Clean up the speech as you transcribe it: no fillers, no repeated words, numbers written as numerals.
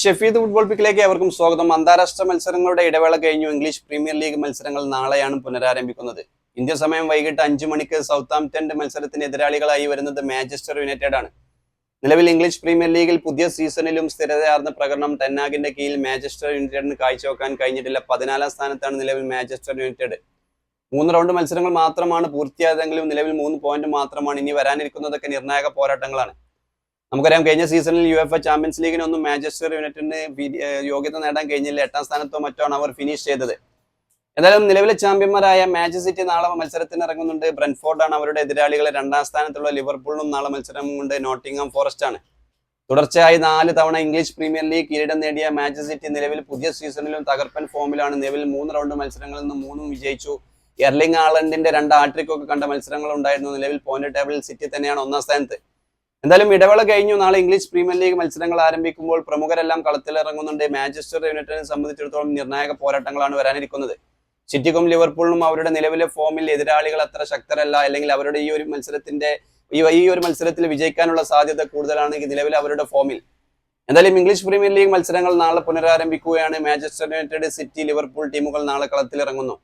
Shefeed football പിക്കിലേക്ക് ഏവർക്കും സ്വാഗതം. അന്താരാഷ്ട്ര മത്സരങ്ങളുടെ ഇടവേള കഴിഞ്ഞു. ഇംഗ്ലീഷ് പ്രീമിയർ ലീഗ് മത്സരങ്ങൾ നാളെയാണ് പുനരാരംഭിക്കുന്നത്. ഇന്ത്യൻ സമയം വൈകിട്ട് 5 മണിക്ക് സൗത്താംപ്ടൺ മത്സരത്തിന് എതിരാളികളായി വരുന്നത് മാഞ്ചസ്റ്റർ യുണൈറ്റഡ് ആണ്. നിലവിൽ ഇംഗ്ലീഷ് പ്രീമിയർ ലീഗിൽ പുതിയ സീസണിലും സ്ഥിരതയാർന്ന പ്രകടനം ടെന്നാഗിന്റെ കീഴിൽ മാഞ്ചസ്റ്റർ യുണൈറ്റഡിന് കാഴ്ചവെക്കാൻ കഴിഞ്ഞിട്ടില്ല. 14ാം സ്ഥാനത്താണ് നിലവിൽ മാഞ്ചസ്റ്റർ യുണൈറ്റഡ്. 3 റൗണ്ട് മത്സരങ്ങൾ മാത്രമാണ് പൂർത്തിയായതെങ്കിലും നിലവിൽ 3 പോയിന്റ് മാത്രമാണ്. ഇനി വരാനിരിക്കുന്നതൊക്കെ നിർണായക പോരാട്ടങ്ങളാണ്. നമുക്കറിയാം, കഴിഞ്ഞ സീസണിൽ UEFA ചാമ്പ്യൻസ് ലീഗിനൊന്നും മാഞ്ചസ്റ്റർ യുണൈറ്റഡിന് യോഗ്യത നേടാൻ കഴിഞ്ഞില്ല. 8ാം സ്ഥാനത്തോ മറ്റോ ആണ് അവർ ഫിനിഷ് ചെയ്തത്. എന്തായാലും നിലവിലെ ചാമ്പ്യന്മാരായ മാഞ്ചസ്റ്റർ സിറ്റി നാളെ മത്സരത്തിന് ഇറങ്ങുന്നുണ്ട്. ബ്രെൻഫോർഡാണ് അവരുടെ എതിരാളികളെ. 2ാം സ്ഥാനത്തുള്ള ലിവർപൂളിനും നാളെ മത്സരമുണ്ട്. നോട്ടിംഗ്ഹാം ഫോറസ്റ്റ് ആണ്. തുടർച്ചയായി 4 തവണ ഇംഗ്ലീഷ് പ്രീമിയർ ലീഗ് കിരീടം നേടിയ മാഞ്ചസ്റ്റർ സിറ്റി നിലവിൽ പുതിയ സീസണിലും തകർപ്പൻ ഫോമിലാണ്. നിലവിൽ 3 റൗണ്ട് മത്സരങ്ങളിൽ നിന്ന് 3 വിജയിച്ചു. എർലിംഗ് ഹാലൻഡിന്റെ 2 ഹാട്രിക്കൊക്കെ കണ്ട മത്സരങ്ങൾ ഉണ്ടായിരുന്നു. നിലവിൽ പോയിന്റ് ടേബിളിൽ സിറ്റി തന്നെയാണ് 1ാം സ്ഥാനത്ത്. എന്തായാലും ഇടവേള കഴിഞ്ഞു. നാളെ ഇംഗ്ലീഷ് പ്രീമിയർ ലീഗ് മത്സരങ്ങൾ ആരംഭിക്കുമ്പോൾ പ്രമുഖരെല്ലാം കളത്തിലിറങ്ങുന്നുണ്ട്. മാഞ്ചസ്റ്റർ യുണൈറ്റഡിനെ സംബന്ധിച്ചിടത്തോളം നിർണായക പോരാട്ടങ്ങളാണ് വരാനിരിക്കുന്നത്. സിറ്റിക്കും ലിവർപൂളിനും അവരുടെ നിലവിലെ ഫോമിൽ എതിരാളികൾ അത്ര ശക്തരല്ല, അല്ലെങ്കിൽ അവരുടെ ഈ ഒരു മത്സരത്തിൽ വിജയിക്കാനുള്ള സാധ്യത കൂടുതലാണ് നിലവിൽ അവരുടെ ഫോമിൽ. എന്തായാലും ഇംഗ്ലീഷ് പ്രീമിയർ ലീഗ് മത്സരങ്ങൾ നാളെ പുനരാരംഭിക്കുകയാണ്. മാഞ്ചസ്റ്റർ യുണൈറ്റഡ്, സിറ്റി, ലിവർപൂൾ ടീമുകൾ നാളെ കളത്തിലിറങ്ങുന്നു.